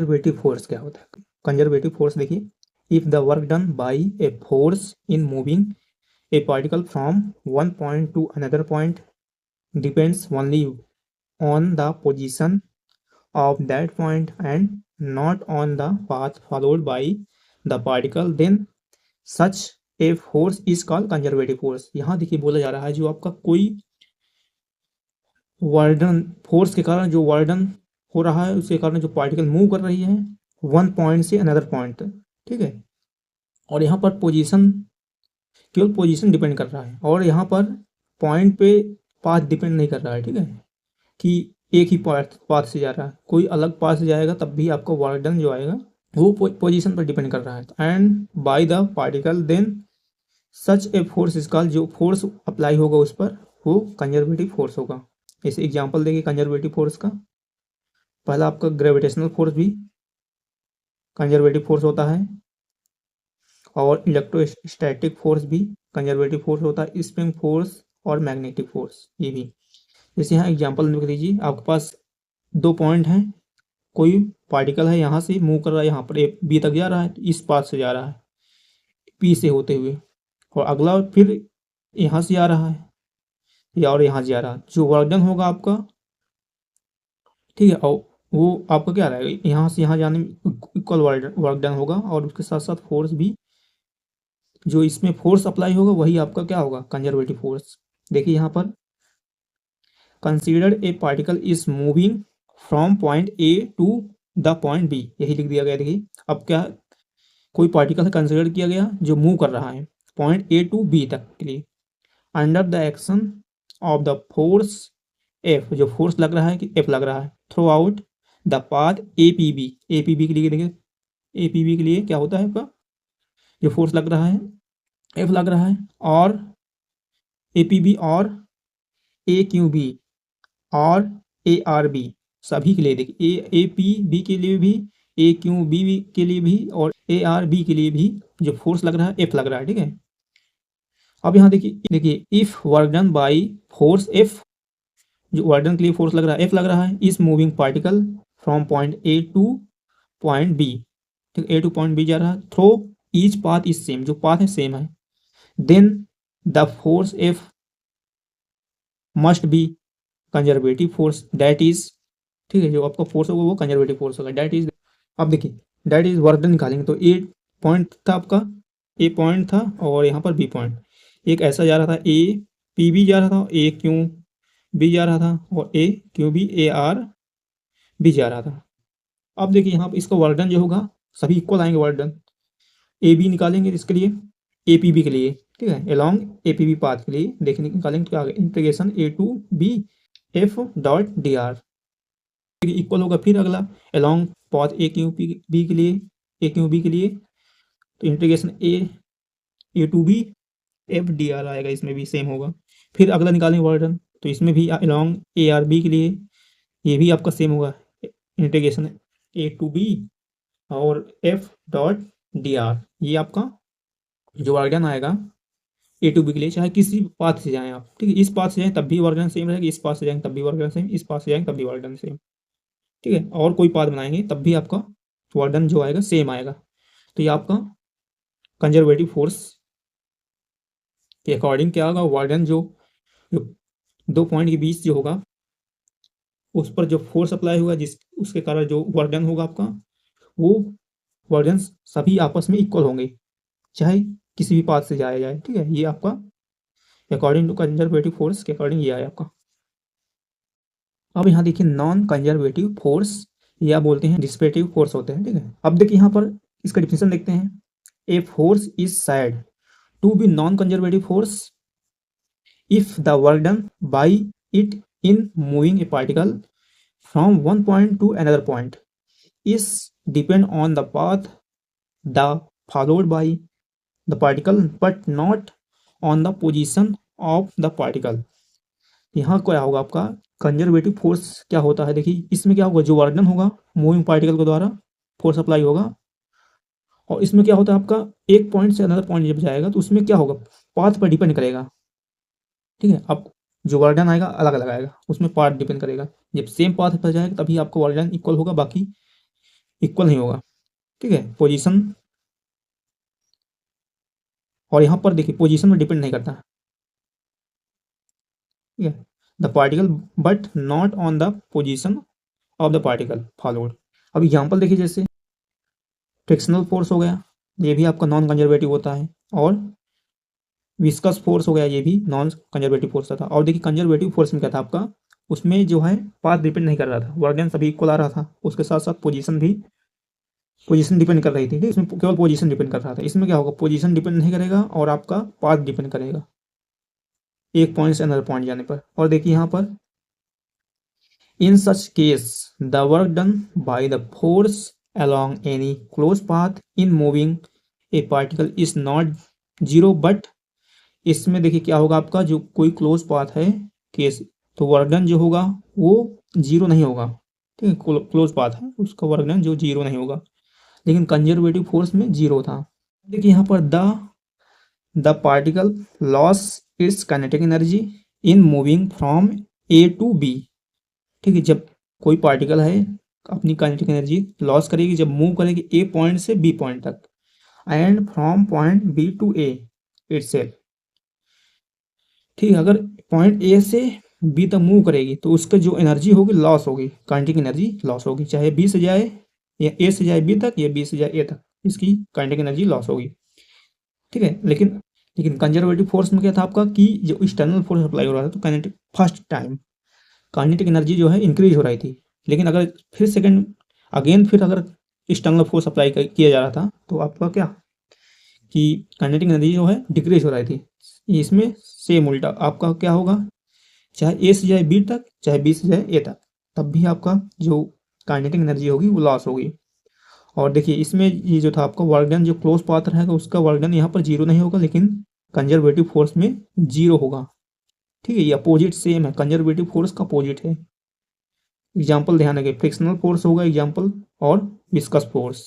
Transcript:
Conservative force क्या होता है? कंजर्वेटिव फोर्स देखिए, if the work done by a force in moving a particle from one point to another point depends only on the position of that point and not on the path followed by the particle, then such a force is called conservative force. यहाँ देखिए बोला जा रहा है जो आपका कोई वर्डन force के कारण जो वर्डन हो रहा है उसके कारण जो पार्टिकल मूव कर रही है वन पॉइंट से अनदर पॉइंट तक, ठीक है। और यहाँ पर पोजीशन, केवल पोजीशन डिपेंड कर रहा है और यहाँ पर पॉइंट पे पाथ डिपेंड नहीं कर रहा है, ठीक है, कि एक ही पाथ से जा रहा है, कोई अलग पाथ से जाएगा तब भी आपका वर्क डन जो आएगा वो पोजीशन पर डिपेंड कर रहा है। And by the particle then such a force is called, जो फोर्स अप्लाई होगा उस पर वो कंजर्वेटिव फोर्स होगा। ऐसे एग्जांपल देखिए कंजर्वेटिव फोर्स का, पहला आपका ग्रेविटेशनल फोर्स भी कंजर्वेटिव फोर्स होता है और इलेक्ट्रोस्टैटिक फोर्स भी कंजर्वेटिव फोर्स होता है, स्प्रिंग फोर्स और मैग्नेटिक फोर्स ये भी। जैसे यहाँ एग्जांपल लिख लीजिए, आपके पास दो पॉइंट हैं, कोई पार्टिकल है यहाँ से मूव कर रहा है, यहाँ पर ए बी तक जा रहा है, तो इस पाथ से जा रहा है पी से होते हुए, और अगला फिर यहाँ से आ रहा है या और यहाँ से आ रहा है, जो वर्क डन होगा आपका, ठीक है, और वो आपका क्या रहेगा, यहाँ से यहाँ जाने में इक्वल वर्क डन होगा और उसके साथ साथ फोर्स भी, जो इसमें फोर्स अप्लाई होगा वही आपका क्या होगा, कंजर्वेटिव फोर्स। देखिए यहाँ पर consider a particle is moving from point A to the point B, यही लिख दिया गया। देखिए अब क्या, कोई पार्टिकल है कंसीडर किया गया जो मूव कर रहा है पॉइंट ए टू बी तक के लिए, under the action of the force F, जो फोर्स लग रहा है कि एफ लग रहा है, throughout the path A P B. A P B के लिए देखिए, ए पी बी के लिए क्या होता है आपका, जो फोर्स लग रहा है एफ लग रहा है, और ए पी बी और ए क्यू बी और ए आर बी सभी के लिए देखिए, ए पी बी के लिए भी, ए क्यू बी के लिए भी और ए आर बी के लिए भी जो फोर्स लग रहा है एफ लग रहा है, ठीक है। अब यहाँ देखिए if work done by force F, जो वर्क डन के लिए फोर्स लग रहा है एफ लग रहा है, इस moving particle from point A to point B, ठीक, ए टू पॉइंट बी जा रहा है, through each path is same, जो पाथ है सेम है, then the force F must be conservative force that is, ठीक है, जो आपका फोर्स होगा वो कंजर्वेटिव फोर्स होगा, दैट इज। अब देखिए दैट इज वर्क डन निकालेंगे तो ए पॉइंट था आपका, ए पॉइंट था और यहाँ पर बी पॉइंट, एक ऐसा जा रहा था, ए पी बी जा रहा था, ए क्यू बी जा रहा था और A Q B A R B जा रहा था। अब देखिए यहाँ पर इसका वर्क डन जो होगा सभी इक्वल आएंगे वर्क डन, ए बी निकालेंगे इसके लिए, ए पी बी के लिए, ठीक है, along A P B path के लिए देखने निकालेंगे तो क्या होगा, integration A to B F dot D R equal होगा, फिर अगला along path A Q B के लिए, ए क्यू बी के लिए तो integration A to B F D R आएगा, इसमें भी सेम होगा। फिर अगला निकालेंगे वर्क डन तो इसमें भी अलॉन्ग ए आर बी के लिए ये भी आपका सेम होगा, इंटीग्रेशन ए टू बी और एफ डॉट डी आर, ये आपका जो वर्क डन आएगा ए टू बी के लिए, चाहे किसी पाथ से जाएं आप, ठीक है, इस पाथ से जाएं तब भी वर्क डन सेम रहेगा, इस पाथ से जाएंगे तब भी वर्क डन सेम, इस पाथ से जाएंगे तब भी वर्क डन सेम, ठीक है, और कोई पाथ बनाएंगे तब भी आपका वर्क डन जो आएगा सेम आएगा। तो ये आपका कंजर्वेटिव फोर्स के अकॉर्डिंग क्या होगा, वर्क डन जो दो पॉइंट के बीच जो होगा उस पर जो फोर्स अप्लाई होगा जिस उसके कारण जो वर्क डन होगा आपका, वो वर्क डन सभी आपस में इक्वल होंगे चाहे किसी भी पाथ से जाया जाए, ठीक है, ये आपका अकॉर्डिंग टू कंजर्वेटिव फोर्स के अकॉर्डिंग ये आया आपका। अब यहाँ देखिए नॉन कंजर्वेटिव फोर्स या बोलते हैं डिसिपेटिव फोर्स होते हैं, ठीक है। अब देखिए यहाँ पर इसका डिफिनेशन देखते हैं, a force is said to be non conservative force if the work done by it in moving a particle from one point to another point is depend on the path the followed by the particle but not on the position of the particle. यहाँ क्या होगा आपका conservative force क्या होता है, देखिए इसमें क्या होगा, जो वर्क डन होगा मूविंग पार्टिकल के द्वारा फोर्स अप्लाई होगा, और इसमें क्या होता है आपका एक पॉइंट से अनदर पॉइंट जब जाएगा तो उसमें क्या होगा पाथ पर डिपेंड करेगा, ठीक है। अब जो वर्क डन आएगा अलग अलग आएगा, उसमें पाथ डिपेंड करेगा, जब सेम पाथ पर जाएगा तभी आपका वर्क डन इक्वल होगा, बाकी इक्वल नहीं होगा, ठीक है। पोजीशन, और यहाँ पर देखिए पोजीशन में डिपेंड नहीं करता, ठीक है। The particle but not on the position of the particle followed. अब एग्जाम्पल देखिए, जैसे फ्रिक्शनल फोर्स हो गया, ये भी आपका नॉन कंजर्वेटिव होता है, और विस्कस फोर्स हो गया, ये भी नॉन कंजर्वेटिव फोर्स था। और देखिए कंजर्वेटिव फोर्स में क्या था आपका, उसमें जो है पाथ डिपेंड नहीं कर रहा था, वर्क डन सभी इक्वल आ रहा था, उसके साथ साथ पोजीशन डिपेंड कर रही थी, इसमें केवल पोजीशन डिपेंड कर रहा था। इसमें क्या होगा, पोजीशन डिपेंड नहीं करेगा और आपका पाथ डिपेंड करेगा एक पॉइंट से अनदर पॉइंट जाने पर। और देखिए यहाँ पर, in such case the work done by the force along any closed path in moving a particle is not zero, but इसमें देखिए क्या होगा, आपका जो कोई क्लोज पाथ है केस, तो वर्क डन जो होगा वो जीरो नहीं होगा, ठीक है। क्लोज पाथ है उसका वर्क डन जो जीरो नहीं होगा, लेकिन कंजर्वेटिव फोर्स में जीरो था। देखिए यहाँ पर the particle loss its kinetic energy in moving from A to B, ठीक है। जब कोई पार्टिकल है अपनी काइनेटिक एनर्जी लॉस करेगी जब मूव करेगी ए पॉइंट से बी पॉइंट तक, and from point B to A itself, ठीक है। अगर पॉइंट ए से बी तक मूव करेगी तो उसका जो एनर्जी होगी लॉस होगी, काइनेटिक एनर्जी लॉस होगी, चाहे बी से जाए या ए से जाए बी तक या बी से जाए ए तक, इसकी काइनेटिक एनर्जी लॉस होगी, ठीक है। लेकिन कंजर्वेटिव फोर्स में क्या था आपका, कि जो एक्सटर्नल फोर्स अप्लाई हो रहा था तो kinetic first time kinetic energy जो है इंक्रीज हो रही थी, लेकिन अगर फिर सेकंड अगेन फिर अगर एक्सटर्नल फोर्स अप्लाई किया जा रहा था तो आपका क्या, कि काइनेटिक एनर्जी जो है डिक्रीज हो रही थी। इसमें सेम उल्टा आपका क्या होगा, चाहे ए से जाए बी तक चाहे बी से जाए ए तक, तब भी आपका जो काइनेटिक एनर्जी होगी वो लॉस होगी। और देखिए इसमें ये जो था आपका वर्क डन जो क्लोज पाथ रहेगा उसका वर्क डन यहाँ पर जीरो नहीं होगा, लेकिन कंजर्वेटिव फोर्स में जीरो होगा, ठीक है। ये अपोजिट सेम है, कंजर्वेटिव फोर्स का अपोजिट है। एग्जाम्पल ध्यान रखिए, फ्रिक्शनल फोर्स होगा एग्जाम्पल, और विस्कस फोर्स।